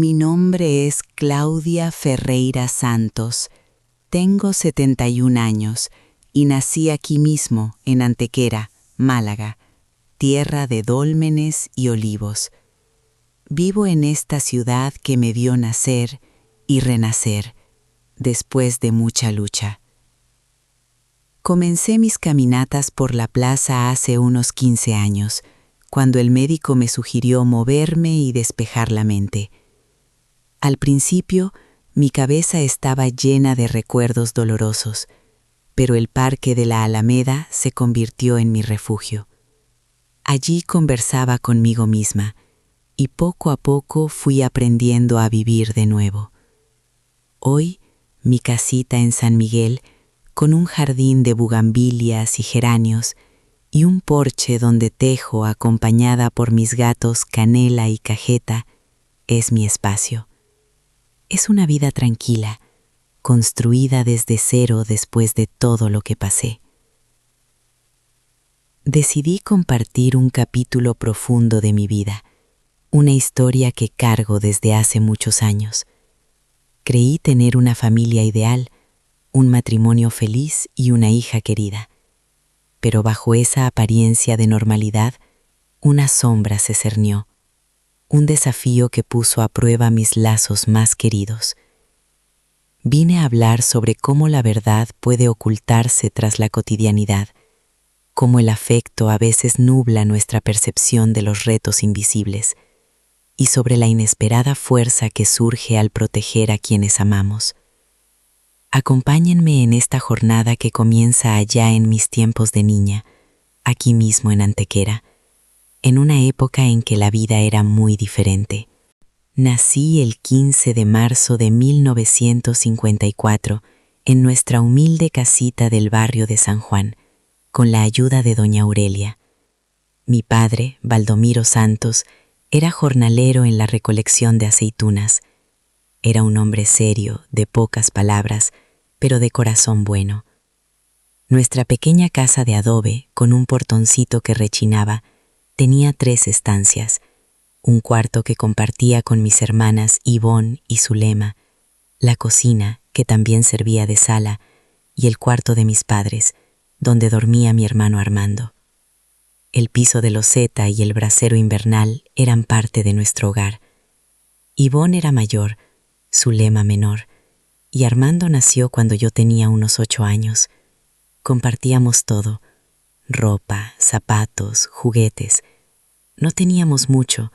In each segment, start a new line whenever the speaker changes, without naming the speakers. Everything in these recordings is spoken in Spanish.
Mi nombre es Claudia Ferreira Santos. Tengo 71 años y nací aquí mismo, en Antequera, Málaga, tierra de dólmenes y olivos. Vivo en esta ciudad que me vio nacer y renacer después de mucha lucha. Comencé mis caminatas por la plaza hace unos 15 años, cuando el médico me sugirió moverme y despejar la mente. Al principio, mi cabeza estaba llena de recuerdos dolorosos, pero el parque de la Alameda se convirtió en mi refugio. Allí conversaba conmigo misma, y poco a poco fui aprendiendo a vivir de nuevo. Hoy, mi casita en San Miguel, con un jardín de bugambilias y geranios, y un porche donde tejo acompañada por mis gatos Canela y Cajeta, es mi espacio. Es una vida tranquila, construida desde cero después de todo lo que pasé. Decidí compartir un capítulo profundo de mi vida, una historia que cargo desde hace muchos años. Creí tener una familia ideal, un matrimonio feliz y una hija querida. Pero bajo esa apariencia de normalidad, una sombra se cernió, un desafío que puso a prueba mis lazos más queridos. Vine a hablar sobre cómo la verdad puede ocultarse tras la cotidianidad, cómo el afecto a veces nubla nuestra percepción de los retos invisibles, y sobre la inesperada fuerza que surge al proteger a quienes amamos. Acompáñenme en esta jornada que comienza allá en mis tiempos de niña, aquí mismo en Antequera, en una época en que la vida era muy diferente. Nací el 15 de marzo de 1954 en nuestra humilde casita del barrio de San Juan, con la ayuda de doña Aurelia. Mi padre, Baldomiro Santos, era jornalero en la recolección de aceitunas. Era un hombre serio, de pocas palabras, pero de corazón bueno. Nuestra pequeña casa de adobe, con un portoncito que rechinaba, tenía 3 estancias, un cuarto que compartía con mis hermanas Ivonne y Zulema, la cocina, que también servía de sala, y el cuarto de mis padres, donde dormía mi hermano Armando. El piso de loseta y el brasero invernal eran parte de nuestro hogar. Ivonne era mayor, Zulema menor, y Armando nació cuando yo tenía unos 8 años. Compartíamos todo: ropa, zapatos, juguetes. No teníamos mucho,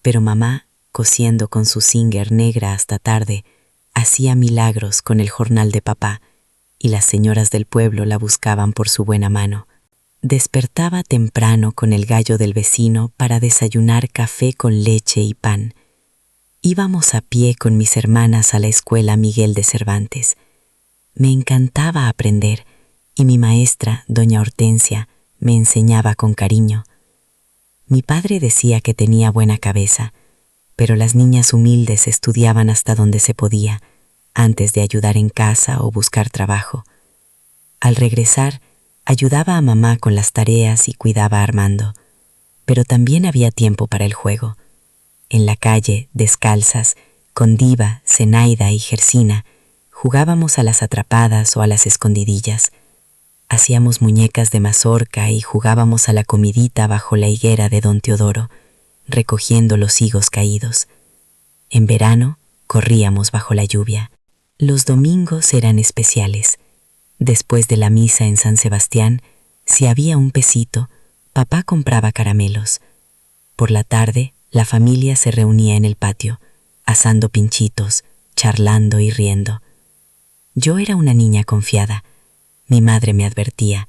pero mamá, cosiendo con su Singer negra hasta tarde, hacía milagros con el jornal de papá, y las señoras del pueblo la buscaban por su buena mano. Despertaba temprano con el gallo del vecino para desayunar café con leche y pan. Íbamos a pie con mis hermanas a la escuela Miguel de Cervantes. Me encantaba aprender, y mi maestra, doña Hortensia, me enseñaba con cariño. Mi padre decía que tenía buena cabeza, pero las niñas humildes estudiaban hasta donde se podía, antes de ayudar en casa o buscar trabajo. Al regresar, ayudaba a mamá con las tareas y cuidaba a Armando, pero también había tiempo para el juego. En la calle, descalzas, con Diva, Zenaida y Gersina, jugábamos a las atrapadas o a las escondidillas. Hacíamos muñecas de mazorca y jugábamos a la comidita bajo la higuera de don Teodoro, recogiendo los higos caídos. En verano, corríamos bajo la lluvia. Los domingos eran especiales. Después de la misa en San Sebastián, si había un pesito, papá compraba caramelos. Por la tarde, la familia se reunía en el patio, asando pinchitos, charlando y riendo. Yo era una niña confiada. Mi madre me advertía: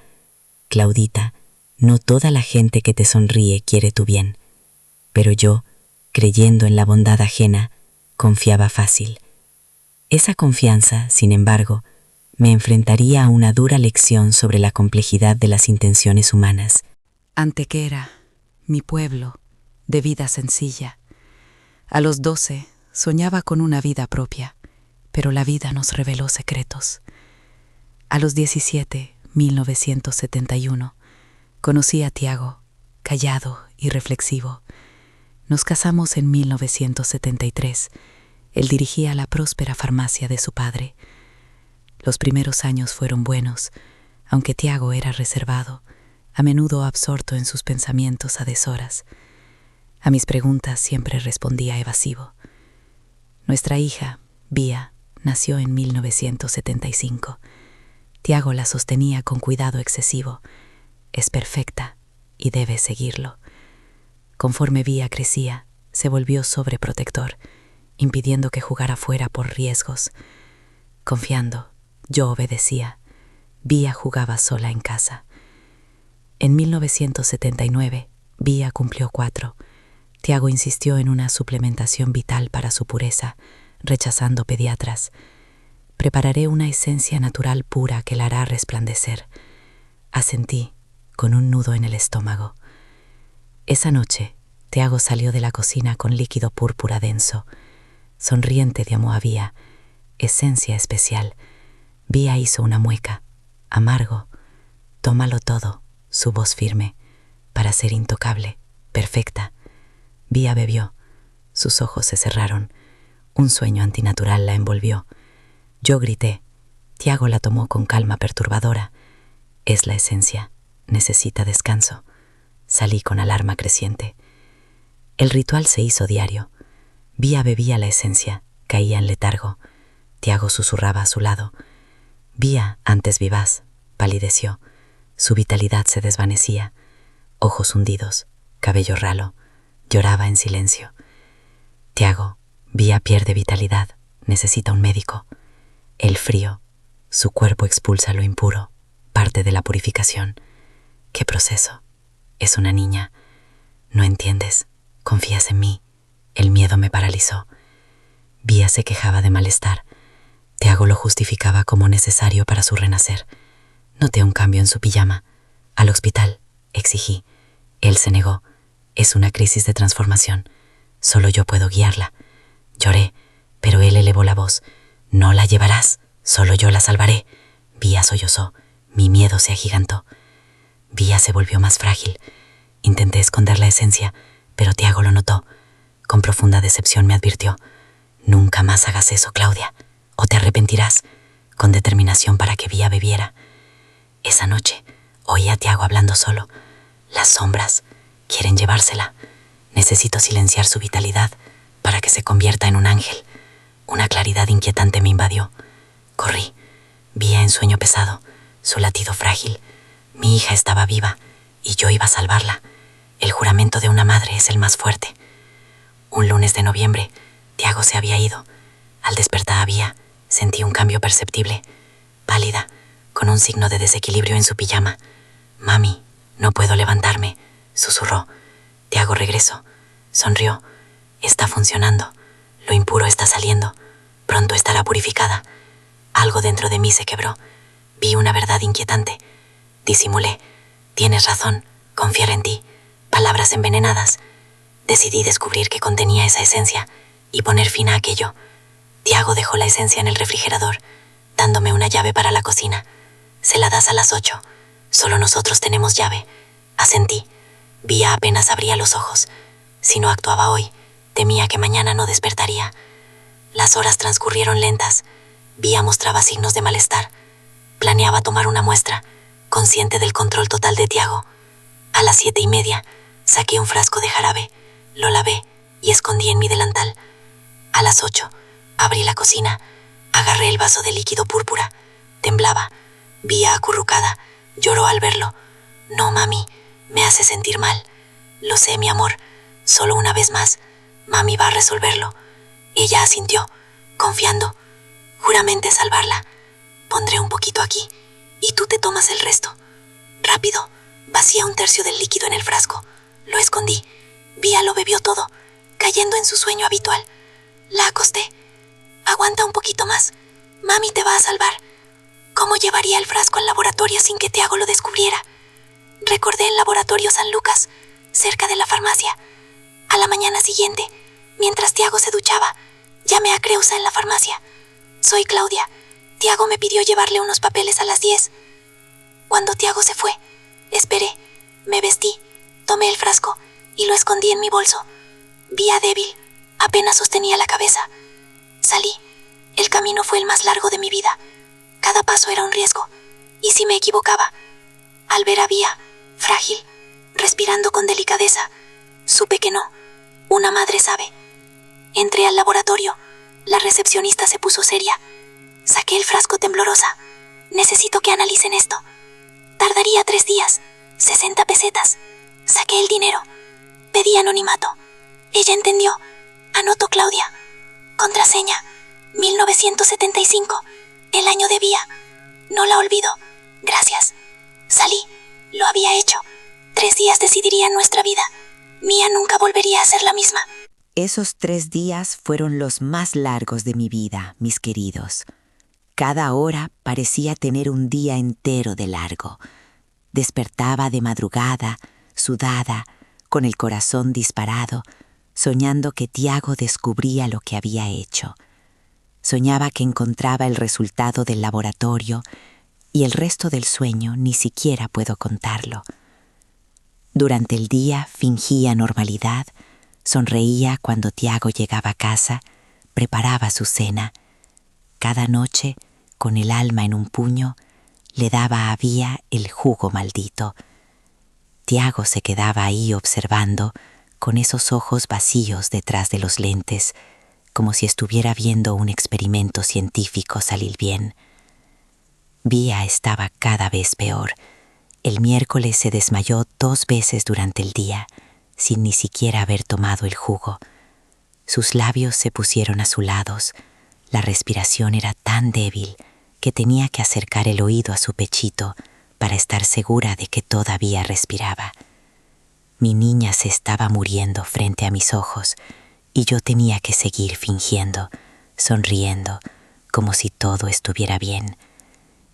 Claudita, no toda la gente que te sonríe quiere tu bien. Pero yo, creyendo en la bondad ajena, confiaba fácil. Esa confianza, sin embargo, me enfrentaría a una dura lección sobre la complejidad de las intenciones humanas.
Antequera, mi pueblo, de vida sencilla. A los 12 soñaba con una vida propia, pero la vida nos reveló secretos. A los 17, 1971, conocí a Tiago, callado y reflexivo. Nos casamos en 1973, Él dirigía la próspera farmacia de su padre. Los primeros años fueron buenos, aunque Tiago era reservado, a menudo absorto en sus pensamientos a deshoras. A mis preguntas siempre respondía evasivo. Nuestra hija, Bia, nació en 1975. Tiago la sostenía con cuidado excesivo. Es perfecta y debe seguirlo. Conforme Bia crecía, se volvió sobreprotector, impidiendo que jugara fuera por riesgos. Confiando, yo obedecía. Bia jugaba sola en casa. En 1979, Bia cumplió 4. Tiago insistió en una suplementación vital para su pureza, rechazando pediatras. Prepararé una esencia natural pura que la hará resplandecer. Asentí, con un nudo en el estómago. Esa noche, Tiago salió de la cocina con líquido púrpura denso. Sonriente llamó a Bia, esencia especial. Bia hizo una mueca. Amargo. Tómalo todo, su voz firme, para ser intocable, perfecta. Bia bebió. Sus ojos se cerraron. Un sueño antinatural la envolvió. Yo grité. Tiago la tomó con calma perturbadora. Es la esencia. Necesita descanso. Salí con alarma creciente. El ritual se hizo diario. Bia bebía la esencia, caía en letargo. Tiago susurraba a su lado. Bia, antes vivaz, palideció. Su vitalidad se desvanecía. Ojos hundidos, cabello ralo. Lloraba en silencio. Tiago, Bia pierde vitalidad. Necesita un médico. El frío. Su cuerpo expulsa lo impuro, parte de la purificación. ¿Qué proceso? Es una niña. No entiendes. Confías en mí. El miedo me paralizó. Bia se quejaba de malestar. Tiago lo justificaba como necesario para su renacer. Noté un cambio en su pijama. Al hospital, exigí. Él se negó. Es una crisis de transformación. Solo yo puedo guiarla. Lloré, pero él elevó la voz. No la llevarás. Solo yo la salvaré. Bia sollozó. Mi miedo se agigantó. Bia se volvió más frágil. Intenté esconder la esencia, pero Tiago lo notó. Con profunda decepción me advirtió. Nunca más hagas eso, Claudia, o te arrepentirás, con determinación para que Bia bebiera. Esa noche oí a Tiago hablando solo. Las sombras quieren llevársela. Necesito silenciar su vitalidad para que se convierta en un ángel. Una claridad inquietante me invadió. Corrí. Bia en sueño pesado, su latido frágil. Mi hija estaba viva y yo iba a salvarla. El juramento de una madre es el más fuerte. Un lunes de noviembre, Tiago se había ido. Al despertar a Bia, sentí un cambio perceptible. Pálida, con un signo de desequilibrio en su pijama. Mami, no puedo levantarme, susurró. Tiago regresó. Sonrió. Está funcionando. Lo impuro está saliendo. Pronto estará purificada. Algo dentro de mí se quebró. Vi una verdad inquietante. Disimulé. Tienes razón. Confiar en ti. Palabras envenenadas. Decidí descubrir qué contenía esa esencia y poner fin a aquello. Tiago dejó la esencia en el refrigerador, dándome una llave para la cocina. Se la das a las 8. Solo nosotros tenemos llave. Asentí. Bia apenas abría los ojos. Si no actuaba hoy, temía que mañana no despertaría. Las horas transcurrieron lentas. Bia mostraba signos de malestar. Planeaba tomar una muestra, consciente del control total de Tiago. A las 7:30, saqué un frasco de jarabe, lo lavé y escondí en mi delantal. A las 8, abrí la cocina, agarré el vaso de líquido púrpura. Temblaba. Bia acurrucada. Lloró al verlo. No, mami, me hace sentir mal. Lo sé, mi amor. Solo una vez más. Mami va a resolverlo. Ella asintió, confiando. Juramenté salvarla. Pondré un poquito aquí y tú te tomas el resto. Rápido. Vacía un tercio del líquido en el frasco. Lo escondí. Bia lo bebió todo, cayendo en su sueño habitual. La acosté. Aguanta un poquito más. Mami te va a salvar. ¿Cómo llevaría el frasco al laboratorio sin que Tiago lo descubriera? Recordé el laboratorio San Lucas, cerca de la farmacia. A la mañana siguiente, mientras Tiago se duchaba, llamé a Creusa en la farmacia. Soy Claudia. Tiago me pidió llevarle unos papeles a las 10. Cuando Tiago se fue, esperé, me vestí, tomé el frasco y lo escondí en mi bolso. Bia débil, apenas sostenía la cabeza.
Salí. El camino fue el más largo de mi vida. Cada paso era un riesgo. ¿Y si me equivocaba? Al ver a Vía, frágil, respirando con delicadeza, supe que no. Una madre sabe. Entré al laboratorio. La recepcionista se puso seria. Saqué el frasco temblorosa. Necesito que analicen esto. Tardaría 3 días. 60 pesetas. Saqué el dinero. Pedí anonimato. Ella entendió. Anotó Claudia. Contraseña. 1975. El año de Vía. No la olvido. Gracias. Salí. Lo había hecho. 3 días decidirían nuestra vida. Mía nunca volvería a ser la misma.
Esos 3 días fueron los más largos de mi vida, mis queridos. Cada hora parecía tener un día entero de largo. Despertaba de madrugada, sudada, con el corazón disparado, soñando que Tiago descubría lo que había hecho. Soñaba que encontraba el resultado del laboratorio y el resto del sueño ni siquiera puedo contarlo. Durante el día fingía normalidad, sonreía cuando Tiago llegaba a casa, preparaba su cena. Cada noche, con el alma en un puño, le daba a Vía el jugo maldito. Tiago se quedaba ahí observando, con esos ojos vacíos detrás de los lentes, como si estuviera viendo un experimento científico salir bien. Vía estaba cada vez peor. El miércoles se desmayó 2 veces durante el día, sin ni siquiera haber tomado el jugo. Sus labios se pusieron azulados. La respiración era tan débil que tenía que acercar el oído a su pechito para estar segura de que todavía respiraba. Mi niña se estaba muriendo frente a mis ojos y yo tenía que seguir fingiendo, sonriendo, como si todo estuviera bien.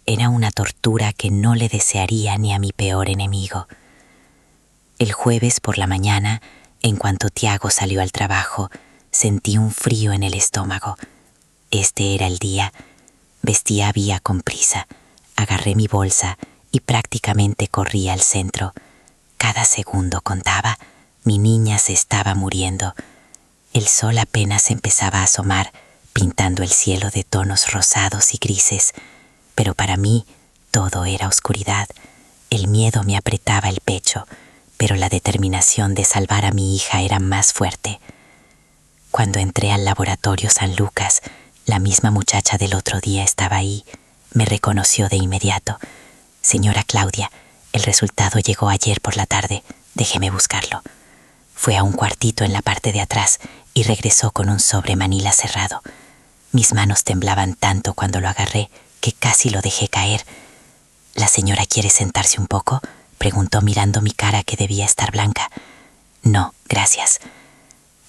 Era una tortura que no le desearía ni a mi peor enemigo. El jueves por la mañana, en cuanto Tiago salió al trabajo, sentí un frío en el estómago. Este era el día. Vestí a Vía con prisa, agarré mi bolsa y prácticamente corrí al centro. Cada segundo contaba. Mi niña se estaba muriendo. El sol apenas empezaba a asomar, pintando el cielo de tonos rosados y grises. Pero para mí todo era oscuridad. El miedo me apretaba el pecho, pero la determinación de salvar a mi hija era más fuerte. Cuando entré al laboratorio San Lucas, la misma muchacha del otro día estaba ahí. Me reconoció de inmediato. Señora Claudia, el resultado llegó ayer por la tarde. Déjeme buscarlo. Fue a un cuartito en la parte de atrás y regresó con un sobre manila cerrado. Mis manos temblaban tanto cuando lo agarré que casi lo dejé caer. ¿La señora quiere sentarse un poco?, preguntó mirando mi cara que debía estar blanca. No, gracias.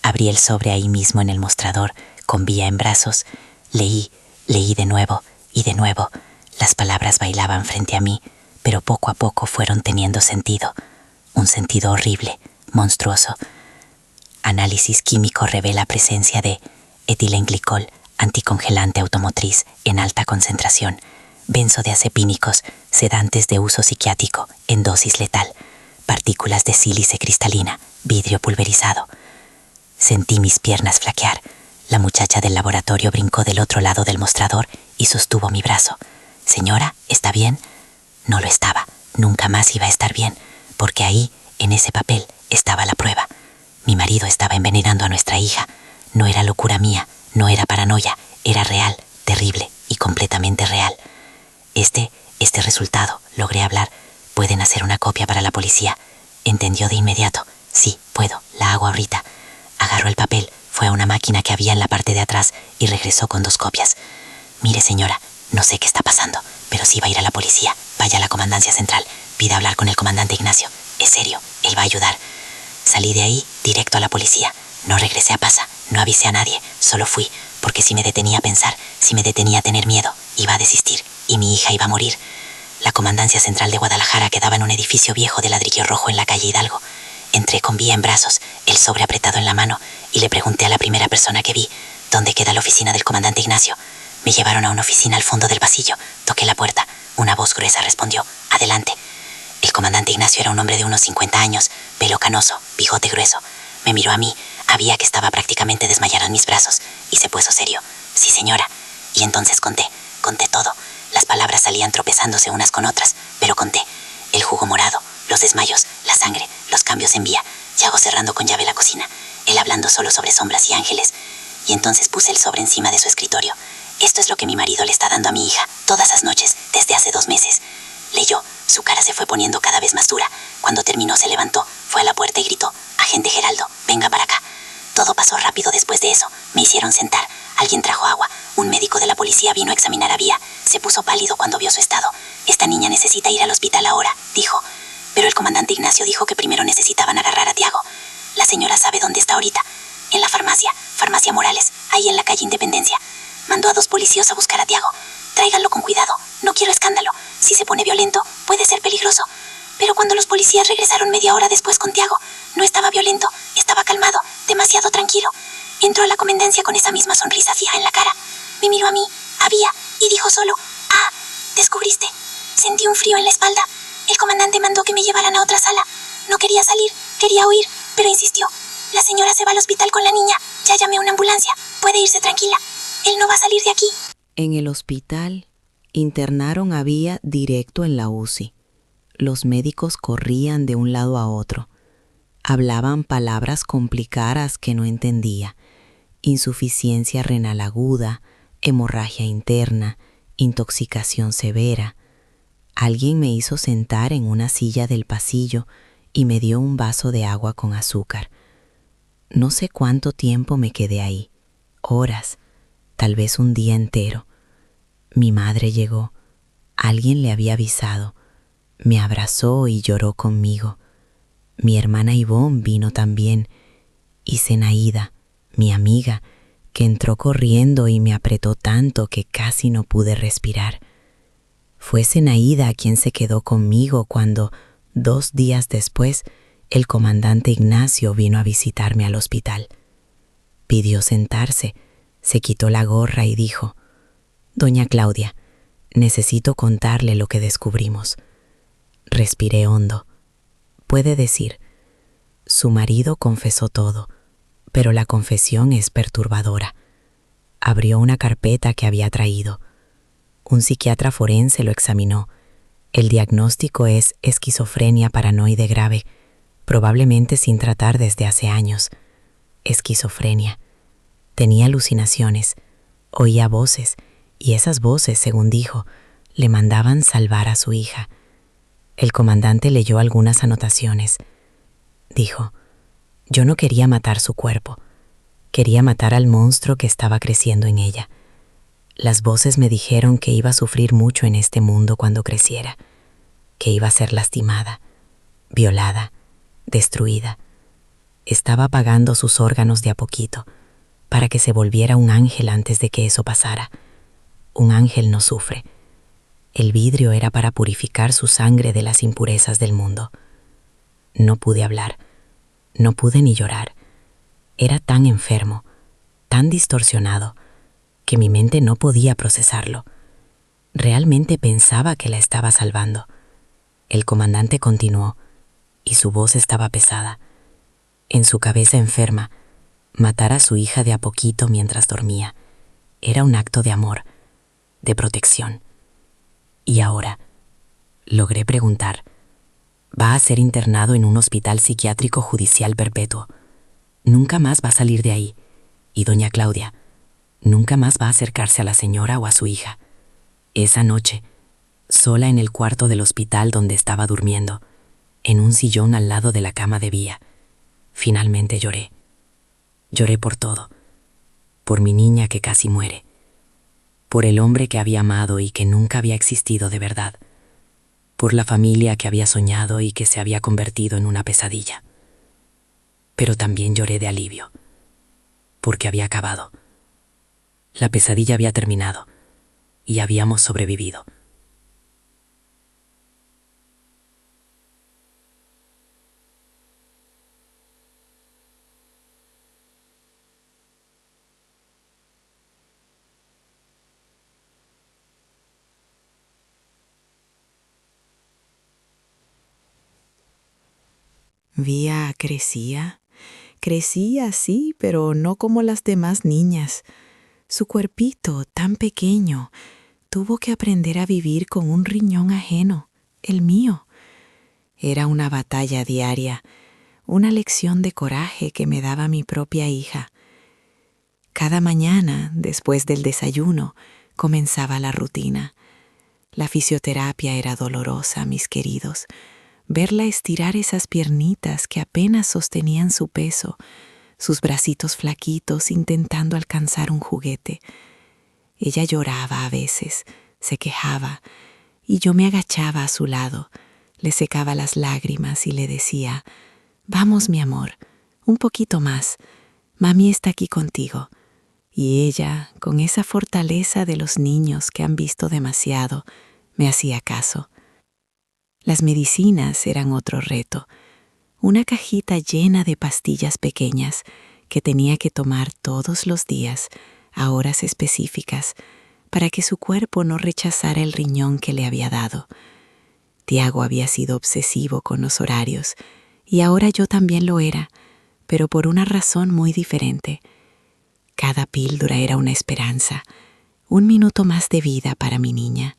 Abrí el sobre ahí mismo en el mostrador, con Vía en brazos. Leí de nuevo y de nuevo. Las palabras bailaban frente a mí, pero poco a poco fueron teniendo sentido. Un sentido horrible, monstruoso. Análisis químico revela presencia de etilenglicol, anticongelante automotriz en alta concentración, benzodiazepínicos, sedantes de uso psiquiátrico en dosis letal, partículas de sílice cristalina, vidrio pulverizado. Sentí mis piernas flaquear. La muchacha del laboratorio brincó del otro lado del mostrador y sostuvo mi brazo. «Señora, ¿está bien?» No lo estaba. Nunca más iba a estar bien, porque ahí, en ese papel, estaba la prueba. Mi marido estaba envenenando a nuestra hija. No era locura mía, no era paranoia, era real, terrible y completamente real. Este resultado, logré hablar. ¿Pueden hacer una copia para la policía? Entendió de inmediato. Sí, puedo, la hago ahorita. Agarró el papel, fue a una máquina que había en la parte de atrás y regresó con 2 copias. Mire, señora, no sé qué está pasando, pero sí va a ir a la policía. Vaya a la comandancia central, pida hablar con el comandante Ignacio. Es serio, él va a ayudar. Salí de ahí directo a la policía. No regresé a Pasa, no avisé a nadie, solo fui, porque si me detenía a pensar, si me detenía a tener miedo, iba a desistir y mi hija iba a morir. La comandancia central de Guadalajara quedaba en un edificio viejo de ladrillo rojo en la calle Hidalgo. Entré con Vía en brazos, el sobre apretado en la mano, y le pregunté a la primera persona que vi, ¿dónde queda la oficina del comandante Ignacio? Me llevaron a una oficina al fondo del pasillo. Toqué la puerta. Una voz gruesa respondió, «Adelante». El comandante Ignacio era un hombre de unos 50 años, pelo canoso, bigote grueso. Me miró a mí, a Vía que estaba prácticamente desmayada en mis brazos, y se puso serio.
Sí, señora. Y entonces conté todo. Las palabras salían tropezándose unas con otras, pero conté. El jugo morado, los desmayos, la sangre, los cambios en vía, Yago cerrando con llave la cocina, él hablando solo sobre sombras y ángeles. Y entonces puse el sobre encima de su escritorio. Esto es lo que mi marido le está dando a mi hija, todas las noches, desde hace 2 meses. Leyó, su cara se fue poniendo cada vez más dura. Cuando terminó se levantó, fue a la puerta y gritó, agente Geraldo, venga para acá. Todo pasó rápido después de eso. Me hicieron sentar. Alguien trajo agua. Un médico de la policía vino a examinar a Vía. Se puso pálido cuando vio su estado. Esta niña necesita ir al hospital ahora, dijo. Pero el comandante Ignacio dijo que primero necesitaban agarrar a Tiago. La señora sabe dónde está ahorita. En la farmacia Morales, ahí en la calle Independencia. Mandó a 2 policías a buscar a Tiago. Tráiganlo con cuidado. No quiero escándalo. Si se pone violento, puede ser peligroso. Pero cuando los policías regresaron media hora después con Tiago, no estaba violento, estaba calmado, demasiado tranquilo. Entró a la comandancia con esa misma sonrisa fija en la cara. Me miró a mí, a Vía, y dijo solo, ah, descubriste. Sentí un frío en la espalda. El comandante mandó que me llevaran a otra sala. No quería salir, quería huir, pero insistió. La señora se va al hospital con la niña. Ya llamé a una ambulancia. Puede irse tranquila. Él no va a salir de aquí.
En el hospital, internaron a Vía directo en la UCI. Los médicos corrían de un lado a otro. Hablaban palabras complicadas que no entendía. Insuficiencia renal aguda, hemorragia interna, intoxicación severa. Alguien me hizo sentar en una silla del pasillo y me dio un vaso de agua con azúcar. No sé cuánto tiempo me quedé ahí. Horas, tal vez un día entero. Mi madre llegó. Alguien le había avisado. Me abrazó y lloró conmigo. Mi hermana Ivonne vino también, y Zenaida, mi amiga, que entró corriendo y me apretó tanto que casi no pude respirar. Fue Zenaida quien se quedó conmigo cuando, 2 días después, el comandante Ignacio vino a visitarme al hospital. Pidió sentarse, se quitó la gorra y dijo, «Doña Claudia, necesito contarle lo que descubrimos». Respiré hondo. Puede decir, su marido confesó todo, pero la confesión es perturbadora. Abrió una carpeta que había traído. Un psiquiatra forense lo examinó. El diagnóstico es esquizofrenia paranoide grave, probablemente sin tratar desde hace años. Esquizofrenia. Tenía alucinaciones, oía voces, y esas voces, según dijo, le mandaban salvar a su hija. El comandante leyó algunas anotaciones. Dijo, yo no quería matar su cuerpo, quería matar al monstruo que estaba creciendo en ella. Las voces me dijeron que iba a sufrir mucho en este mundo cuando creciera, que iba a ser lastimada, violada, destruida. Estaba apagando sus órganos de a poquito, para que se volviera un ángel antes de que eso pasara. Un ángel no sufre. El vidrio era para purificar su sangre de las impurezas del mundo. No pude hablar, no pude ni llorar. Era tan enfermo, tan distorsionado, que mi mente no podía procesarlo. Realmente pensaba que la estaba salvando. El comandante continuó, y su voz estaba pesada. En su cabeza enferma, matar a su hija de a poquito mientras dormía era un acto de amor, de protección. Y ahora, logré preguntar, va a ser internado en un hospital psiquiátrico judicial perpetuo. Nunca más va a salir de ahí. Y doña Claudia, nunca más va a acercarse a la señora o a su hija. Esa noche, sola en el cuarto del hospital donde estaba durmiendo, en un sillón al lado de la cama de Vía, finalmente lloré. Lloré por todo. Por mi niña que casi muere. Por el hombre que había amado y que nunca había existido de verdad. Por la familia que había soñado y que se había convertido en una pesadilla. Pero también lloré de alivio, porque había acabado. La pesadilla había terminado y habíamos sobrevivido.
Vía crecía, sí, pero no como las demás niñas. Su cuerpito tan pequeño tuvo que aprender a vivir con un riñón ajeno, el mío. Era una batalla diaria, una lección de coraje que me daba mi propia hija. Cada mañana, después del desayuno, comenzaba la rutina. La fisioterapia era dolorosa, mis queridos. Verla estirar esas piernitas que apenas sostenían su peso, sus bracitos flaquitos intentando alcanzar un juguete. Ella lloraba a veces, se quejaba, y yo me agachaba a su lado, le secaba las lágrimas y le decía: «Vamos, mi amor, un poquito más. Mami está aquí contigo». Y ella, con esa fortaleza de los niños que han visto demasiado, me hacía caso. Las medicinas eran otro reto. Una cajita llena de pastillas pequeñas que tenía que tomar todos los días a horas específicas para que su cuerpo no rechazara el riñón que le había dado. Tiago había sido obsesivo con los horarios y ahora yo también lo era, pero por una razón muy diferente. Cada píldora era una esperanza, un minuto más de vida para mi niña.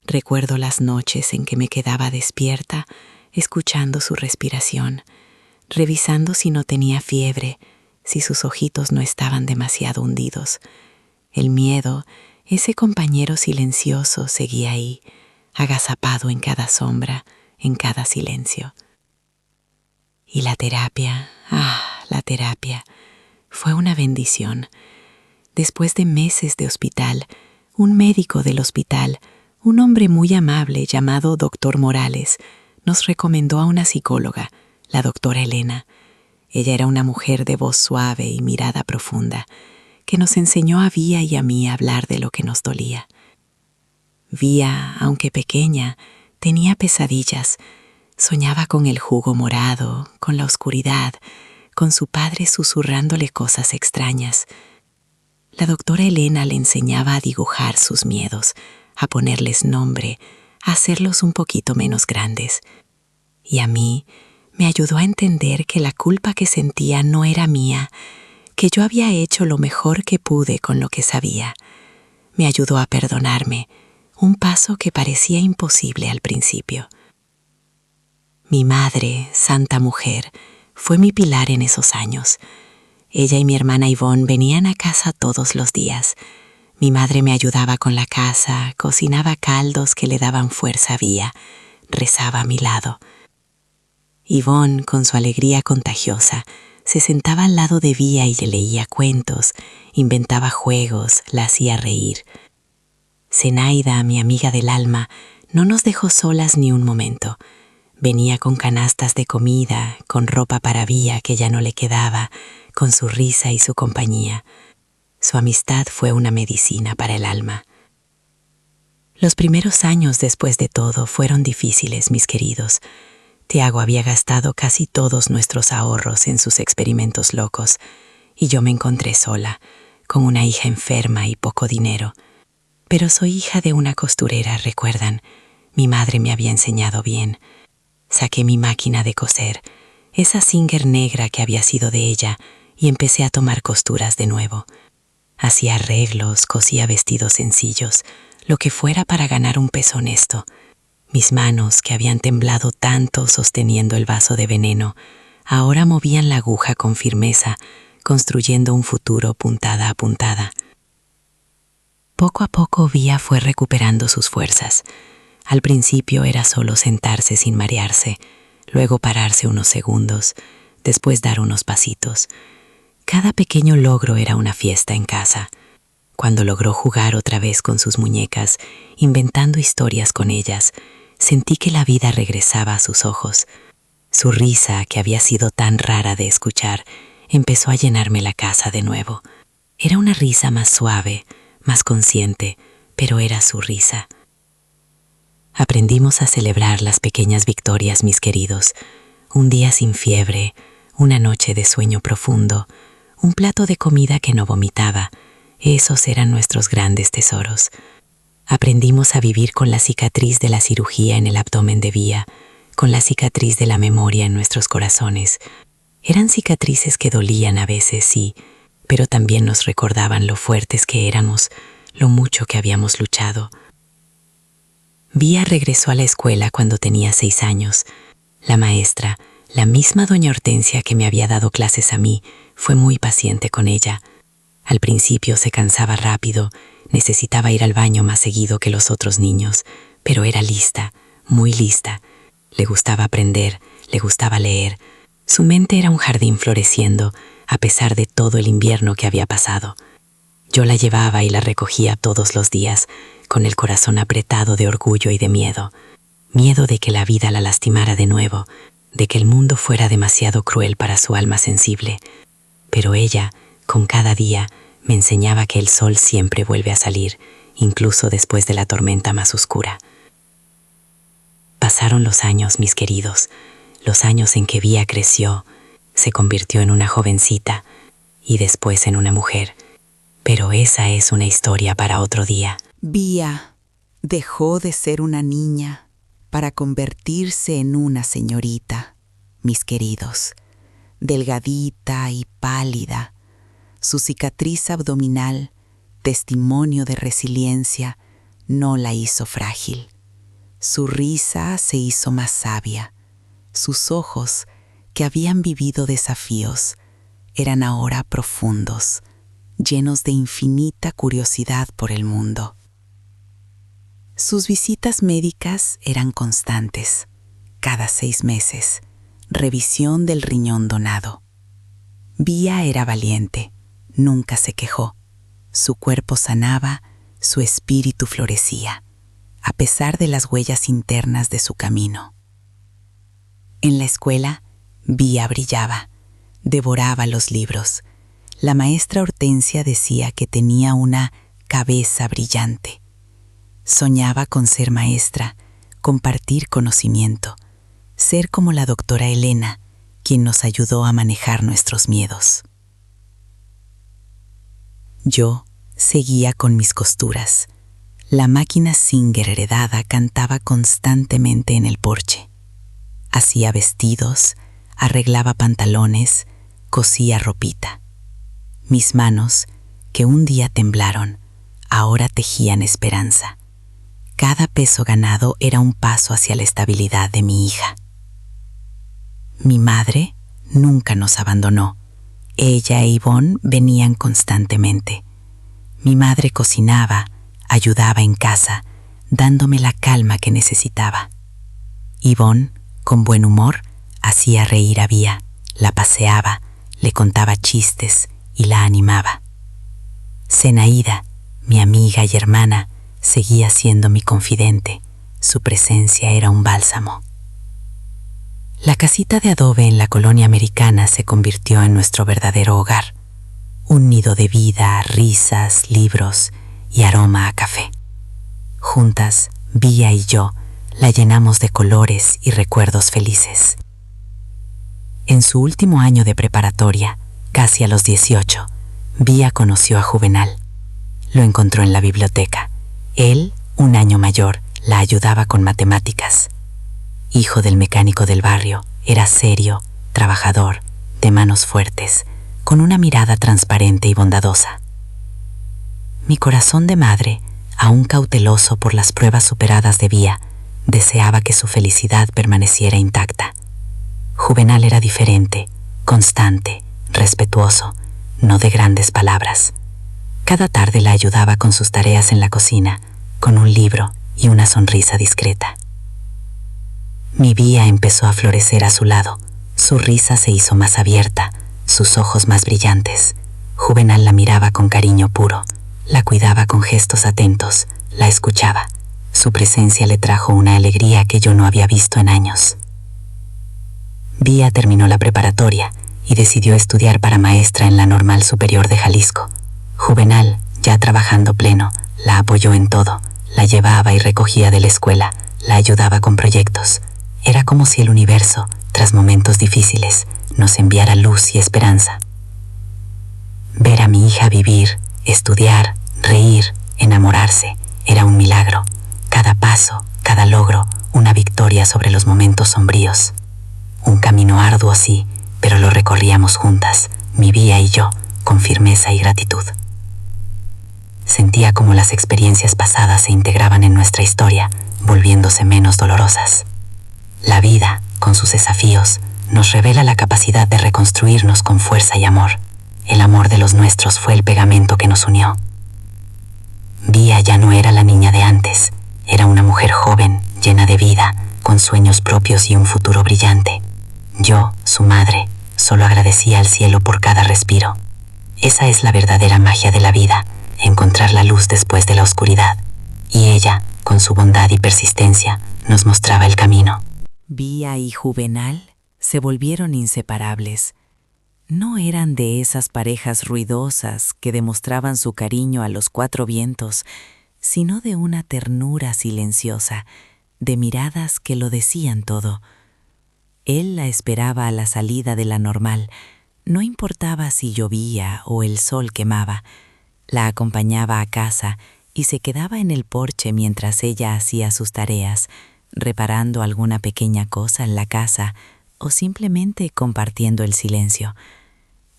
Recuerdo las noches en que me quedaba despierta, escuchando su respiración, revisando si no tenía fiebre, si sus ojitos no estaban demasiado hundidos. El miedo, ese compañero silencioso, seguía ahí, agazapado en cada sombra, en cada silencio. Y la terapia, la terapia, fue una bendición. Después de meses de hospital, un médico del hospital, un hombre muy amable llamado Dr. Morales, nos recomendó a una psicóloga, la doctora Elena. Ella era una mujer de voz suave y mirada profunda, que nos enseñó a Vía y a mí a hablar de lo que nos dolía. Vía, aunque pequeña, tenía pesadillas. Soñaba con el jugo morado, con la oscuridad, con su padre susurrándole cosas extrañas. La doctora Elena le enseñaba a dibujar sus miedos, a ponerles nombre, a hacerlos un poquito menos grandes. Y a mí me ayudó a entender que la culpa que sentía no era mía, que yo había hecho lo mejor que pude con lo que sabía. Me ayudó a perdonarme, un paso que parecía imposible al principio. Mi madre, santa mujer, fue mi pilar en esos años. Ella y mi hermana Ivonne venían a casa todos los días. Mi madre me ayudaba con la casa, cocinaba caldos que le daban fuerza a Vía, rezaba a mi lado. Ivonne, con su alegría contagiosa, se sentaba al lado de Vía y le leía cuentos, inventaba juegos, la hacía reír. Zenaida, mi amiga del alma, no nos dejó solas ni un momento. Venía con canastas de comida, con ropa para Vía que ya no le quedaba, con su risa y su compañía. Su amistad fue una medicina para el alma. Los primeros años después de todo fueron difíciles, mis queridos. Tiago había gastado casi todos nuestros ahorros en sus experimentos locos, y yo me encontré sola, con una hija enferma y poco dinero. Pero soy hija de una costurera, recuerdan. Mi madre me había enseñado bien. Saqué mi máquina de coser, esa Singer negra que había sido de ella, y empecé a tomar costuras de nuevo. Hacía arreglos, cosía vestidos sencillos, lo que fuera para ganar un peso honesto. Mis manos, que habían temblado tanto sosteniendo el vaso de veneno, ahora movían la aguja con firmeza, construyendo un futuro puntada a puntada. Poco a poco Vía fue recuperando sus fuerzas. Al principio era solo sentarse sin marearse, luego pararse unos segundos, después dar unos pasitos. Cada pequeño logro era una fiesta en casa. Cuando logró jugar otra vez con sus muñecas, inventando historias con ellas, sentí que la vida regresaba a sus ojos. Su risa, que había sido tan rara de escuchar, empezó a llenarme la casa de nuevo. Era una risa más suave, más consciente, pero era su risa. Aprendimos a celebrar las pequeñas victorias, mis queridos. Un día sin fiebre, una noche de sueño profundo, un plato de comida que no vomitaba. Esos eran nuestros grandes tesoros. Aprendimos a vivir con la cicatriz de la cirugía en el abdomen de Vía, con la cicatriz de la memoria en nuestros corazones. Eran cicatrices que dolían a veces, sí,
pero también nos recordaban lo fuertes que éramos, lo mucho que habíamos luchado. Vía regresó a la escuela cuando tenía 6 años. La maestra, la misma doña Hortensia que me había dado clases a mí, fue muy paciente con ella. Al principio se cansaba rápido, necesitaba ir al baño más seguido que los otros niños, pero era lista, muy lista. Le gustaba aprender, le gustaba leer. Su mente era un jardín floreciendo, a pesar de todo el invierno que había pasado. Yo la llevaba y la recogía todos los días, con el corazón apretado de orgullo y de miedo. Miedo de que la vida la lastimara de nuevo, de que el mundo fuera demasiado cruel para su alma sensible. Pero ella, con cada día, me enseñaba que el sol siempre vuelve a salir, incluso después de la tormenta más oscura. Pasaron los años, mis queridos, los años en que Vía creció, se convirtió en una jovencita y después en una mujer. Pero esa es una historia para otro día.
Vía dejó de ser una niña para convertirse en una señorita, mis queridos, delgadita y pálida. Su cicatriz abdominal, testimonio de resiliencia, no la hizo frágil. Su risa se hizo más sabia. Sus ojos, que habían vivido desafíos, eran ahora profundos, llenos de infinita curiosidad por el mundo. Sus visitas médicas eran constantes, cada 6 meses, revisión del riñón donado. Vía era valiente, nunca se quejó. Su cuerpo sanaba, su espíritu florecía, a pesar de las huellas internas de su camino. En la escuela, Vía brillaba, devoraba los libros. La maestra Hortensia decía que tenía una cabeza brillante. Soñaba con ser maestra, compartir conocimiento, ser como la doctora Elena, quien nos ayudó a manejar nuestros miedos. Yo seguía con mis costuras. La máquina Singer heredada cantaba constantemente en el porche. Hacía vestidos, arreglaba pantalones, cosía ropita. Mis manos, que un día temblaron, ahora tejían esperanza. Cada peso ganado era un paso hacia la estabilidad de mi hija. Mi madre nunca nos abandonó. Ella e Ivonne venían constantemente. Mi madre cocinaba, ayudaba en casa, dándome la calma que necesitaba. Ivonne, con buen humor, hacía reír a Vía, la paseaba, le contaba chistes y la animaba. Zenaida, mi amiga y hermana, seguía siendo mi confidente. Su presencia era un bálsamo. La casita de adobe en la colonia americana se convirtió en nuestro verdadero hogar, un nido de vida, risas, libros y aroma a café. Juntas, Vía y yo, la llenamos de colores y recuerdos felices. En su último año de preparatoria, casi a los 18, Vía conoció a Juvenal. Lo encontró en la biblioteca. Él, un año mayor, la ayudaba con matemáticas. Hijo del mecánico del barrio, era serio, trabajador, de manos fuertes, con una mirada transparente y bondadosa. Mi corazón de madre, aún cauteloso por las pruebas superadas de Vía, deseaba que su felicidad permaneciera intacta. Juvenal era diferente, constante, respetuoso, no de grandes palabras. Cada tarde la ayudaba con sus tareas en la cocina, con un libro y una sonrisa discreta. Mi Vía empezó a florecer a su lado. Su risa se hizo más abierta, sus ojos más brillantes. Juvenal la miraba con cariño puro, la cuidaba con gestos atentos, la escuchaba. Su presencia le trajo una alegría que yo no había visto en años. Vía terminó la preparatoria y decidió estudiar para maestra en la Normal Superior de Jalisco. Juvenal, ya trabajando pleno, la apoyó en todo, la llevaba y recogía de la escuela, la ayudaba con proyectos. Era como si el universo, tras momentos difíciles, nos enviara luz y esperanza. Ver a mi hija vivir, estudiar, reír, enamorarse, era un milagro. Cada paso, cada logro, una victoria sobre los momentos sombríos. Un camino arduo, sí, pero lo recorríamos juntas, mi Vía y yo,
con firmeza y gratitud. Sentía como las experiencias pasadas se integraban en nuestra historia, volviéndose menos dolorosas. La vida, con sus desafíos, nos revela la capacidad de reconstruirnos con fuerza y amor. El amor de los nuestros fue el pegamento que nos unió. Vía ya no era la niña de antes, era una mujer joven, llena de vida, con sueños propios y un futuro brillante. Yo, su madre, solo agradecía al cielo por cada respiro. Esa es la verdadera magia de la vida, encontrar la luz después de la oscuridad. Y ella, con su bondad y persistencia, nos mostraba el camino.
Vía y Juvenal se volvieron inseparables. No eran de esas parejas ruidosas que demostraban su cariño a los cuatro vientos, sino de una ternura silenciosa, de miradas que lo decían todo. Él la esperaba a la salida de la normal, no importaba si llovía o el sol quemaba. La acompañaba a casa y se quedaba en el porche mientras ella hacía sus tareas, reparando alguna pequeña cosa en la casa o simplemente compartiendo el silencio.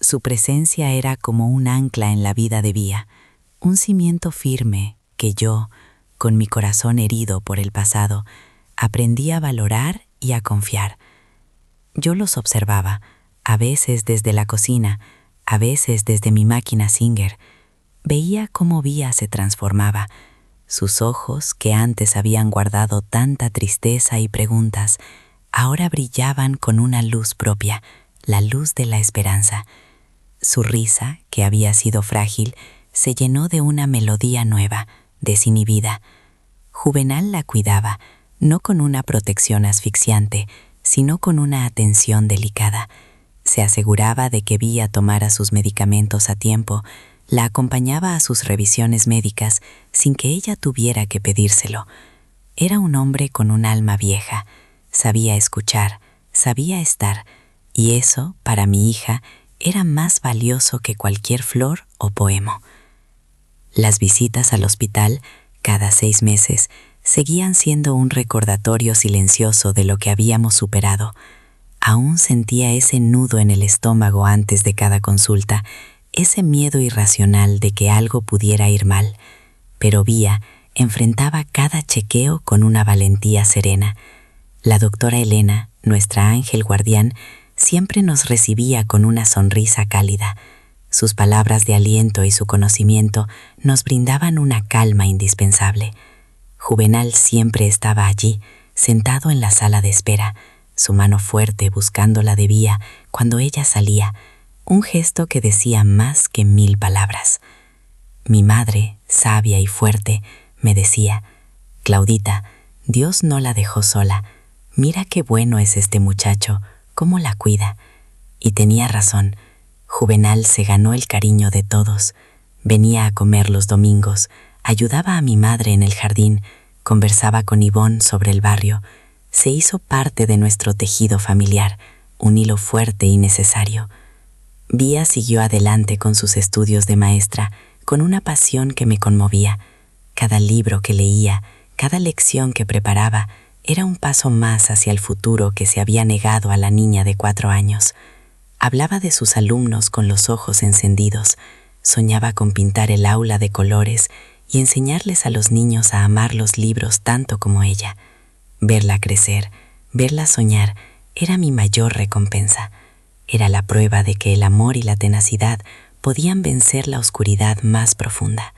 Su presencia era como un ancla en la vida de Vía, un cimiento firme que yo, con mi corazón herido por el pasado, aprendí a valorar y a confiar. Yo los observaba, a veces desde la cocina, a veces desde mi máquina Singer. Veía cómo Vía se transformaba. Sus ojos, que antes habían guardado tanta tristeza y preguntas, ahora brillaban con una luz propia, la luz de la esperanza. Su risa, que había sido frágil, se llenó de una melodía nueva, desinhibida. Juvenal la cuidaba, no con una protección asfixiante, sino con una atención delicada. Se aseguraba de que Vía tomara sus medicamentos a tiempo, la acompañaba a sus revisiones médicas sin que ella tuviera que pedírselo. Era un hombre con un alma vieja, sabía escuchar, sabía estar, y eso, para mi hija, era más valioso que cualquier flor o poema. Las visitas al hospital, cada 6 meses, seguían siendo un recordatorio silencioso de lo que habíamos superado. Aún sentía ese nudo en el estómago antes de cada consulta, ese miedo irracional de que algo pudiera ir mal, pero Vía enfrentaba cada chequeo con una valentía serena. La doctora Elena, nuestra ángel guardián, siempre nos recibía con una sonrisa cálida. Sus palabras de aliento y su conocimiento nos brindaban una calma indispensable. Juvenal siempre estaba allí, sentado en la sala de espera, su mano fuerte buscando la de Vía cuando ella salía, un gesto que decía más que 1000 palabras. Mi madre, sabia y fuerte, me decía: Claudita, Dios no la dejó sola. Mira qué bueno es este muchacho, cómo la cuida. Y tenía razón. Juvenal se ganó el cariño de todos. Venía a comer los domingos, ayudaba a mi madre en el jardín, conversaba con Ivonne sobre el barrio. Se hizo parte de nuestro tejido familiar, un hilo fuerte y necesario. Vía siguió adelante con sus estudios de maestra, con una pasión que me conmovía. Cada libro que leía, cada lección que preparaba, era un paso más hacia el futuro que se había negado a la niña de 4 años. Hablaba de sus alumnos con los ojos encendidos, soñaba con pintar el aula de colores y enseñarles a los niños a amar los libros tanto como ella. Verla crecer, verla soñar, era mi mayor recompensa. Era la prueba de que el amor y la tenacidad podían vencer la oscuridad más profunda.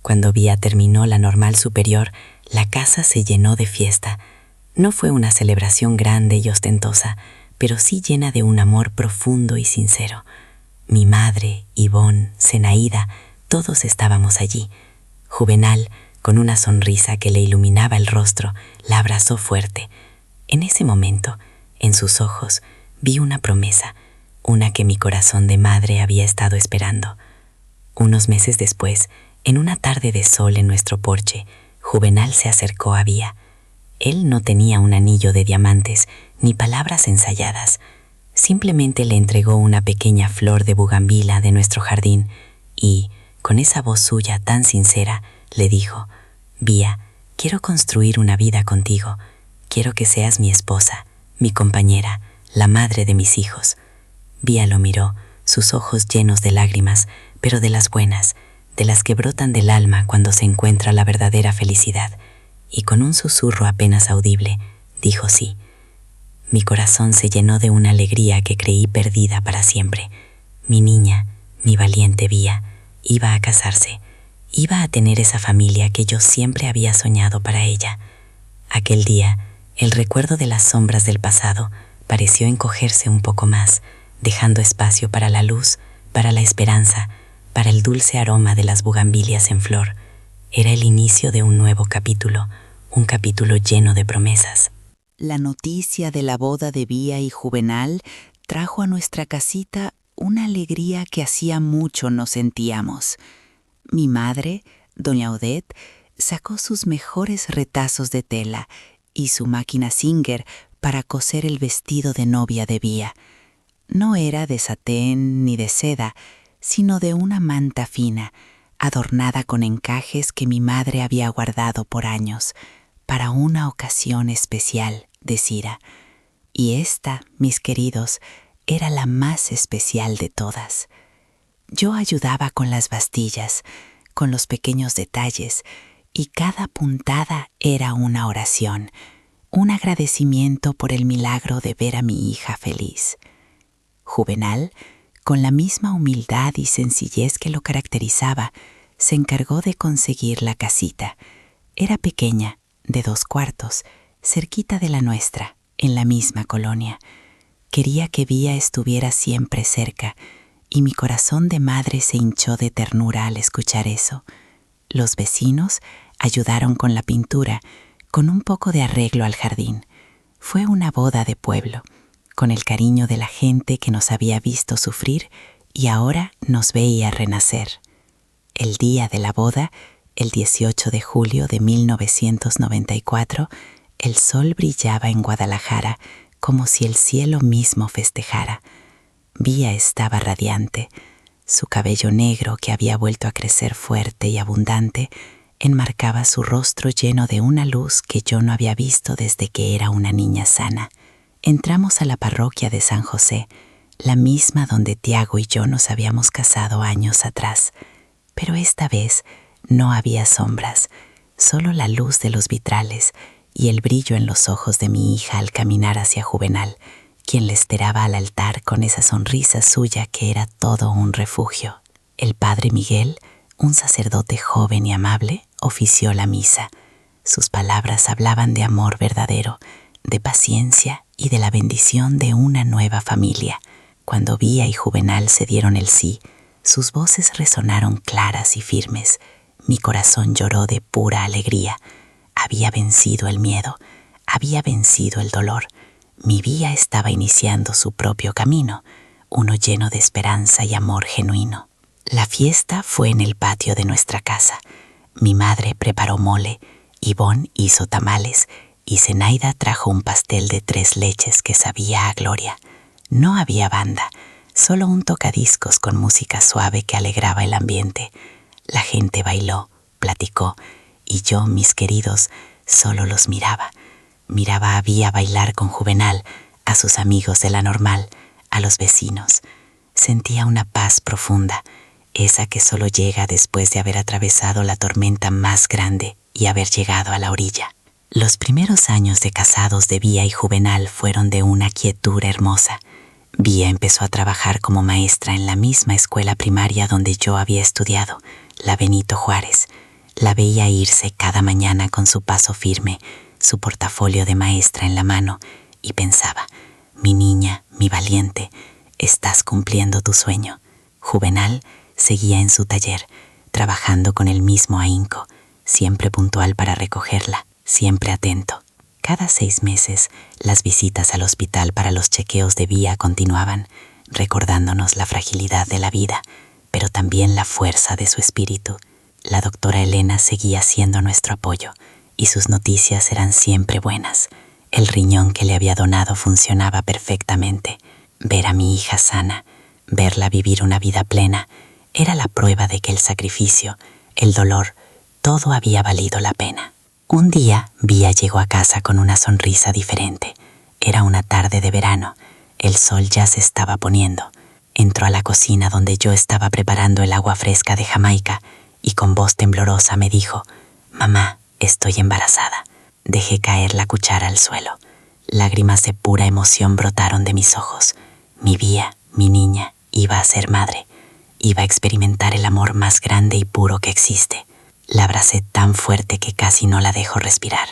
Cuando Vía terminó la normal superior, la casa se llenó de fiesta. No fue una celebración grande y ostentosa, pero sí llena de un amor profundo y sincero. Mi madre, Ivonne, Zenaida, todos estábamos allí. Juvenal, con una sonrisa que le iluminaba el rostro, la abrazó fuerte. En ese momento, en sus ojos, vi una promesa, una que mi corazón de madre había estado esperando. Unos meses después, en una tarde de sol en nuestro porche, Juvenal se acercó a Vía. Él no tenía un anillo de diamantes ni palabras ensayadas. Simplemente le entregó una pequeña flor de bugambila de nuestro jardín y, con esa voz suya tan sincera, le dijo: Vía, quiero construir una vida contigo. Quiero que seas mi esposa, mi compañera, la madre de mis hijos. Vía lo miró,
sus ojos llenos de lágrimas, pero de las buenas, de las que brotan del alma cuando se encuentra la verdadera felicidad, y con un susurro apenas audible, dijo sí. Mi corazón se llenó de una alegría que creí perdida para siempre. Mi niña, mi valiente Vía, iba a casarse, iba a tener esa familia que yo siempre había soñado para ella. Aquel día, el recuerdo de las sombras del pasado pareció encogerse un poco más, dejando espacio para la luz, para la esperanza, para el dulce aroma de las bugambilias en flor. Era el inicio de un nuevo capítulo, un capítulo lleno de promesas.
La noticia de la boda de Vía y Juvenal trajo a nuestra casita una alegría que hacía mucho no sentíamos. Mi madre, doña Odette, sacó sus mejores retazos de tela y su máquina Singer para coser el vestido de novia de Vía. No era de satén ni de seda, sino de una manta fina, adornada con encajes que mi madre había guardado por años, para una ocasión especial de Cira. Y esta, mis queridos, era la más especial de todas. Yo ayudaba con las bastillas, con los pequeños detalles, y cada puntada era una oración, un agradecimiento por el milagro de ver a mi hija feliz. Juvenal, con la misma humildad y sencillez que lo caracterizaba, se encargó de conseguir la casita. Era pequeña, de 2 cuartos, cerquita de la nuestra, en la misma colonia. Quería que Vía estuviera siempre cerca, y mi corazón de madre se hinchó de ternura al escuchar eso. Los vecinos ayudaron con la pintura, con un poco de arreglo al jardín. Fue una boda de pueblo, con el cariño de la gente que nos había visto sufrir y ahora nos veía renacer. El día de la boda, el 18 de julio de 1994, el sol brillaba en Guadalajara como si el cielo mismo festejara. Vía estaba radiante. Su cabello negro, que había vuelto a crecer fuerte y abundante, enmarcaba su rostro lleno de una luz que yo no había visto desde que era una niña sana. Entramos a la parroquia de San José, la misma donde Tiago y yo nos habíamos casado años atrás. Pero esta vez no había sombras, solo la luz de los vitrales y el brillo en los ojos de mi hija al caminar hacia Juvenal, quien le esperaba al altar con esa sonrisa suya que era todo un refugio. El padre Miguel, un sacerdote joven y amable, ofició la misa. Sus palabras hablaban de amor verdadero, de paciencia y de la bendición de una nueva familia. Cuando Vía y Juvenal se dieron el sí, sus voces resonaron claras y firmes. Mi corazón lloró de pura alegría. Había vencido el miedo, había vencido el dolor. Mi Vía estaba iniciando su propio camino, uno lleno de esperanza y amor genuino. La fiesta fue en el patio de nuestra casa. Mi madre preparó mole, Ivonne hizo tamales y Zenaida trajo un pastel de 3 leches que sabía a gloria. No había banda, solo un tocadiscos con música suave que alegraba el ambiente. La gente bailó, platicó, y yo, mis queridos, solo los miraba. Miraba a Vía bailar con Juvenal, a sus amigos de la normal, a los vecinos. Sentía una paz profunda, esa que solo llega después de haber atravesado la tormenta más grande y haber llegado a la orilla. Los primeros años de casados de Vía y Juvenal fueron de una quietud hermosa. Vía empezó a trabajar como maestra en la misma escuela primaria donde yo había estudiado, la Benito Juárez. La veía irse cada mañana con su paso firme, su portafolio de maestra en la mano, y pensaba, mi niña, mi valiente, estás cumpliendo tu sueño. Juvenal seguía en su taller, trabajando con el mismo ahínco, siempre puntual para recogerla, siempre atento. Cada 6 meses, las visitas al hospital para los chequeos de Vía continuaban, recordándonos la fragilidad de la vida, pero también la fuerza de su espíritu. La doctora Elena seguía siendo nuestro apoyo, y sus noticias eran siempre buenas. El riñón que le había donado funcionaba perfectamente. Ver a mi hija sana, verla vivir una vida plena, era la prueba de que el sacrificio, el dolor, todo había valido la pena. Un día, Vía llegó a casa con una sonrisa diferente. Era una tarde de verano. El sol ya se estaba poniendo.
Entró a la cocina donde yo estaba preparando el agua fresca de Jamaica y con voz temblorosa me dijo: «Mamá, estoy embarazada». Dejé caer la cuchara al suelo. Lágrimas de pura emoción brotaron de mis ojos. Mi Vía, mi niña, iba a ser madre. Iba a experimentar el amor más grande y puro que existe. La abracé tan fuerte que casi no la dejo respirar.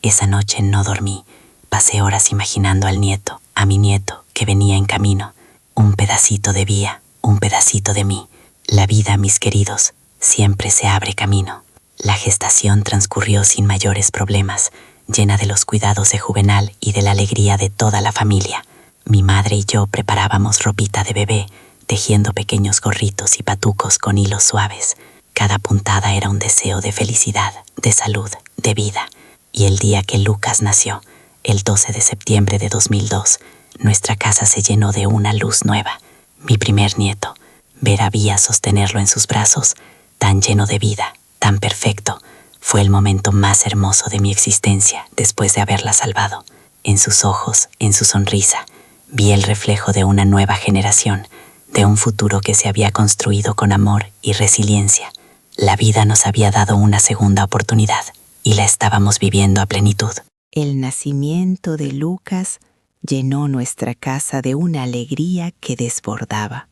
Esa noche no dormí. Pasé horas imaginando al nieto, a mi nieto, que venía en camino. Un pedacito de Vía, un pedacito de mí. La vida, mis queridos, siempre se abre camino. La gestación transcurrió sin mayores problemas, llena de los cuidados de Juvenal y de la alegría de toda la familia. Mi madre y yo preparábamos ropita de bebé, tejiendo pequeños gorritos y patucos con hilos suaves. Cada puntada era un deseo de felicidad, de salud, de vida. Y el día que Lucas nació, el 12 de septiembre de 2002, nuestra casa se llenó de una luz nueva. Mi primer nieto, ver a Vía sostenerlo en sus brazos, tan lleno de vida, tan perfecto, fue el momento más hermoso de mi existencia después de haberla salvado. En sus ojos, en su sonrisa, vi el reflejo de una nueva generación, de un futuro que se había construido con amor y resiliencia. La vida nos había dado una segunda oportunidad y la estábamos viviendo a plenitud.
El nacimiento de Lucas llenó nuestra casa de una alegría que desbordaba.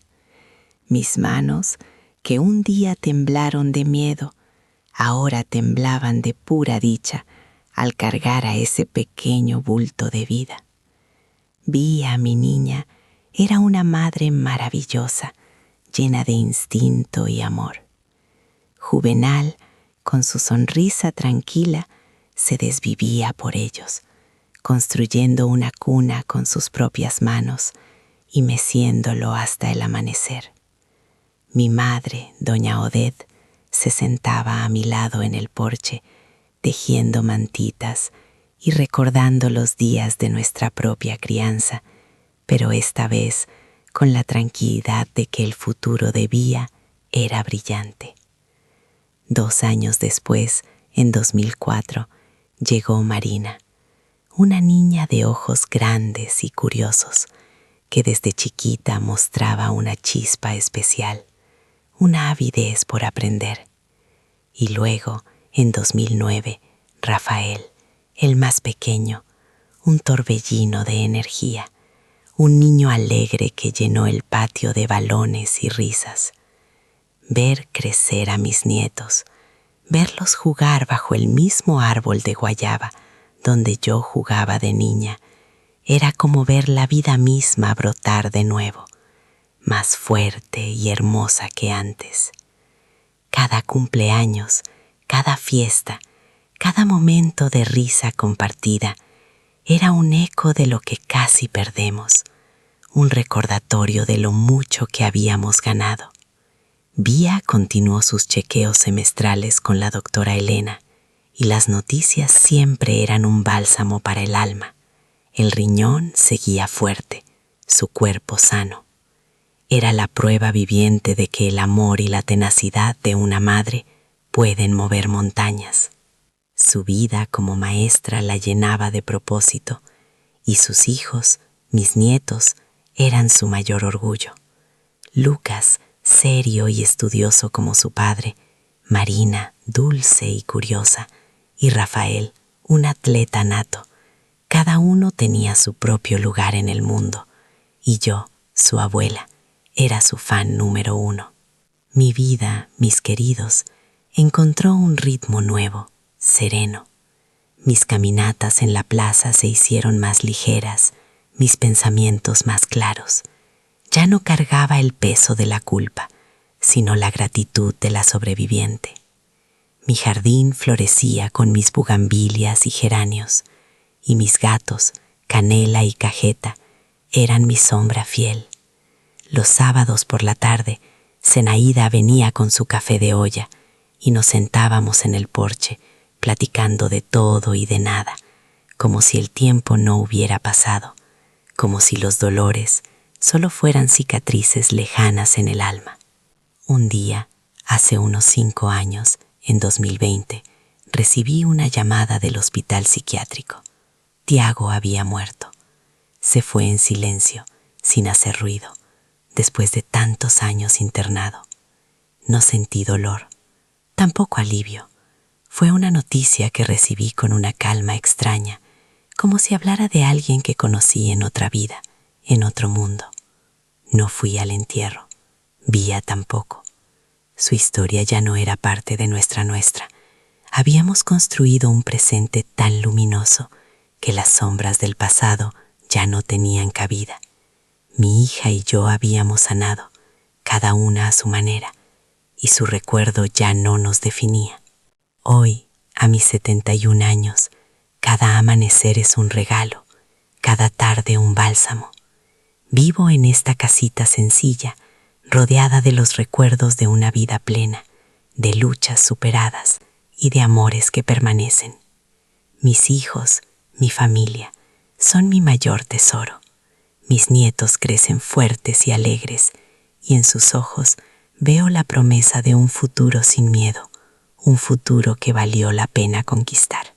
Mis manos, que un día temblaron de miedo, ahora temblaban de pura dicha al cargar a ese pequeño bulto de vida. Vía, mi niña, era una madre maravillosa, llena de instinto y amor. Juvenal, con su sonrisa tranquila, se desvivía por ellos, construyendo una cuna con sus propias manos y meciéndolo hasta el amanecer. Mi madre, doña Odette, se sentaba a mi lado en el porche, tejiendo mantitas y recordando los días de nuestra propia crianza, pero esta vez con la tranquilidad de que el futuro de Vía era brillante. 2 años después, en 2004, llegó Marina, una niña de ojos grandes y curiosos, que desde chiquita mostraba una chispa especial, una avidez por aprender. Y luego, en 2009, Rafael, el más pequeño, un torbellino de energía, un niño alegre que llenó el patio de balones y risas. Ver crecer a mis nietos, verlos jugar bajo el mismo árbol de guayaba donde yo jugaba de niña, era como ver la vida misma brotar de nuevo, más fuerte y hermosa que antes. Cada cumpleaños, cada fiesta, cada momento de risa compartida era un eco de lo que casi perdemos, un recordatorio de lo mucho que habíamos ganado. Vía continuó sus chequeos semestrales con la doctora Elena y las noticias siempre eran un bálsamo para el alma. El riñón seguía fuerte, su cuerpo sano. Era la prueba viviente de que el amor y la tenacidad de una madre pueden mover montañas. Su vida como maestra la llenaba de propósito y sus hijos, mis nietos, eran su mayor orgullo. Lucas, serio y estudioso como su padre, Marina, dulce y curiosa, y Rafael, un atleta nato. Cada uno tenía su propio lugar en el mundo, y yo, su abuela, era su fan número 1. Mi vida, mis queridos, encontró un ritmo nuevo, sereno. Mis caminatas en la plaza se hicieron más ligeras, mis pensamientos más claros. Ya no cargaba el peso de la culpa, sino la gratitud de la sobreviviente. Mi jardín florecía con mis bugambilias y geranios, y mis gatos, Canela y Cajeta, eran mi sombra fiel. Los sábados por la tarde, Zenaida venía con su café de olla, y nos sentábamos en el porche, platicando de todo y de nada, como si el tiempo no hubiera pasado, como si los dolores solo fueran cicatrices lejanas en el alma. Un día, hace unos 5 años, en 2020, recibí una llamada del hospital psiquiátrico. Tiago había muerto. Se fue en silencio, sin hacer ruido.
después de tantos años internado. No sentí dolor, tampoco alivio. Fue una noticia que recibí con una calma extraña, como si hablara de alguien que conocí en otra vida, en otro mundo. No fui al entierro, Vía tampoco. Su historia ya no era parte de nuestra. Habíamos construido un presente tan luminoso que las sombras del pasado ya no tenían cabida. Mi hija y yo habíamos sanado, cada una a su manera, y su recuerdo ya no nos definía. Hoy, a mis 71 años, cada amanecer es un regalo, cada tarde un bálsamo. Vivo en esta casita sencilla, rodeada de los recuerdos de una vida plena, de luchas superadas y de amores que permanecen. Mis hijos, mi familia, son mi mayor tesoro. Mis nietos crecen fuertes y alegres, y en sus ojos veo la promesa de un futuro sin miedo, un futuro que valió la pena conquistar.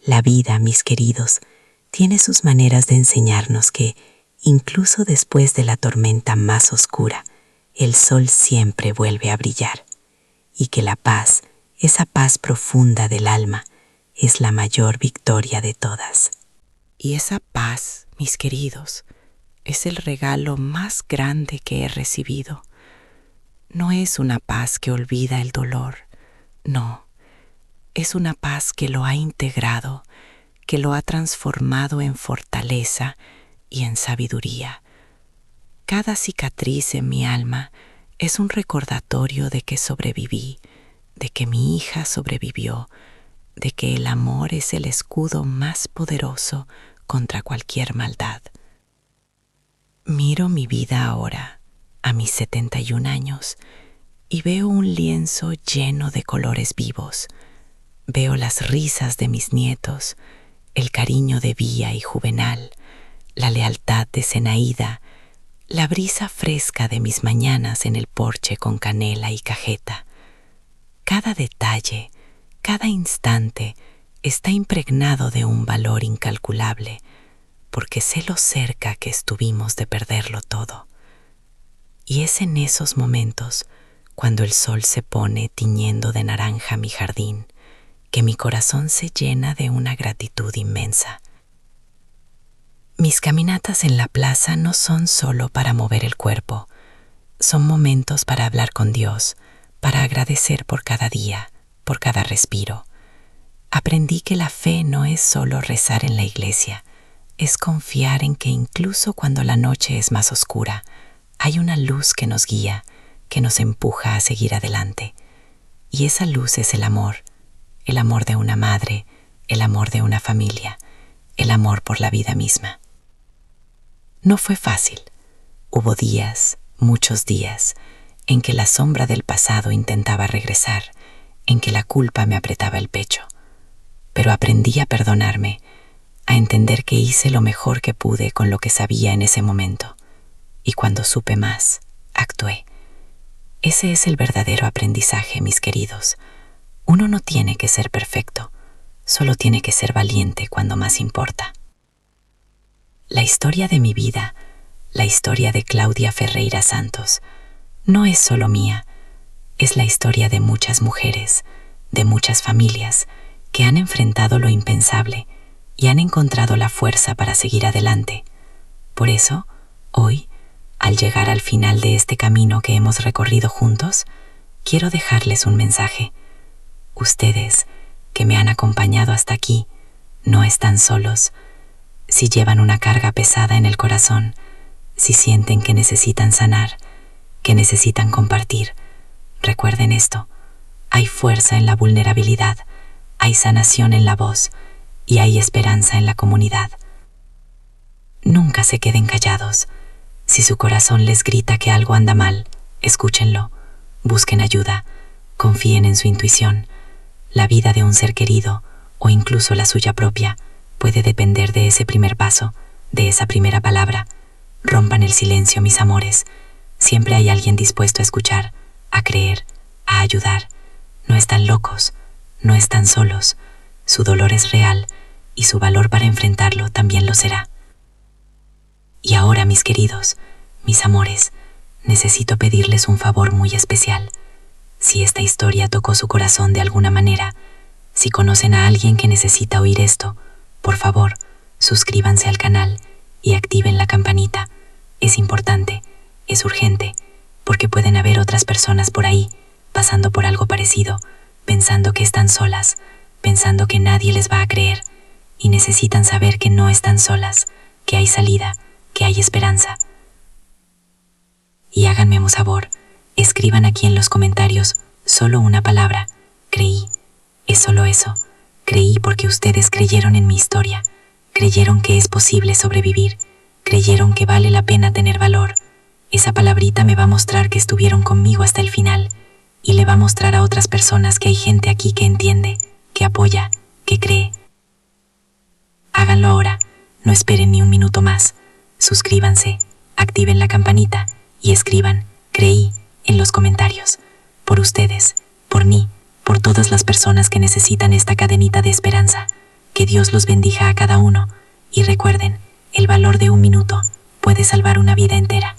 La vida, mis queridos, tiene sus maneras de enseñarnos que, incluso después de la tormenta más oscura, el sol siempre vuelve a brillar, y que la paz, esa paz profunda del alma, es la mayor victoria de todas.
Y esa paz, mis queridos, es el regalo más grande que he recibido. No es una paz que olvida el dolor, no. Es una paz que lo ha integrado, que lo ha transformado en fortaleza y en sabiduría. Cada cicatriz en mi alma es un recordatorio de que sobreviví, de que mi hija sobrevivió, de que el amor es el escudo más poderoso contra cualquier maldad. Miro mi vida ahora, a mis 71 años, y veo un lienzo lleno de colores vivos. Veo las risas de mis nietos, el cariño de Vía y Juvenal, la lealtad de Zenaida, la brisa fresca de mis mañanas en el porche con canela y cajeta. Cada detalle, cada instante está impregnado de un valor incalculable, porque sé lo cerca que estuvimos de perderlo todo. Y es en esos momentos, cuando el sol se pone tiñendo de naranja mi jardín, que mi corazón se llena de una gratitud inmensa. Mis caminatas en la plaza no son solo para mover el cuerpo, son momentos para hablar con Dios, para agradecer por cada día, por cada respiro. Aprendí que la fe no es solo rezar en la iglesia, es confiar en que incluso cuando la noche es más oscura, hay una luz que nos guía, que nos empuja a seguir adelante. Y esa luz es el amor de una madre, el amor de una familia, el amor por la vida misma. No fue fácil. Hubo días, muchos días, en que la sombra del pasado intentaba regresar, en que la culpa me apretaba el pecho. Pero aprendí a perdonarme, a entender que hice lo mejor que pude con lo que sabía en ese momento. Y cuando supe más, actué. Ese es el verdadero aprendizaje, mis queridos. Uno no tiene que ser perfecto, solo tiene que ser valiente cuando más importa. La historia de mi vida, la historia de Claudia Ferreira Santos, no es solo mía, es la historia de muchas mujeres, de muchas familias que han enfrentado lo impensable y han encontrado la fuerza para seguir adelante. Por eso, hoy, al llegar al final de este camino que hemos recorrido juntos, quiero dejarles un mensaje. Ustedes, que me han acompañado hasta aquí, no están solos. Si llevan una carga pesada en el corazón, si sienten que necesitan sanar, que necesitan compartir, recuerden esto: hay fuerza en la vulnerabilidad, hay sanación en la voz y hay esperanza en la comunidad. Nunca se queden callados. Si su corazón les grita que algo anda mal, escúchenlo, busquen ayuda, confíen en su intuición. La vida de un ser querido, o incluso la suya propia, puede depender de ese primer paso, de esa primera palabra. Rompan el silencio, mis amores. Siempre hay alguien dispuesto a escuchar, a creer, a ayudar. No están locos, no están solos. Su dolor es real y su valor para enfrentarlo también lo será. Y ahora, mis queridos, mis amores,
necesito pedirles un favor muy especial. Si esta historia tocó su corazón de alguna manera, si conocen a alguien que necesita oír esto, por favor, suscríbanse al canal y activen la campanita. Es importante, es urgente, porque pueden haber otras personas por ahí, pasando por algo parecido, pensando que están solas, pensando que nadie les va a creer, y necesitan saber que no están solas, que hay salida, que hay esperanza. Y háganme un favor, escriban aquí en los comentarios solo una palabra: creí. Es solo eso. Creí porque ustedes creyeron en mi historia, creyeron que es posible sobrevivir, creyeron que vale la pena tener valor. Esa palabrita me va a mostrar que estuvieron conmigo hasta el final, y le va a mostrar a otras personas que hay gente aquí que entiende, que apoya, que cree. Háganlo ahora, no esperen ni un minuto más. Suscríbanse, activen la campanita y escriban "creí" en los comentarios. Por ustedes, por mí, por todas las personas que necesitan esta cadenita de esperanza. Que Dios los bendiga a cada uno, y recuerden, el valor de un minuto puede salvar una vida entera.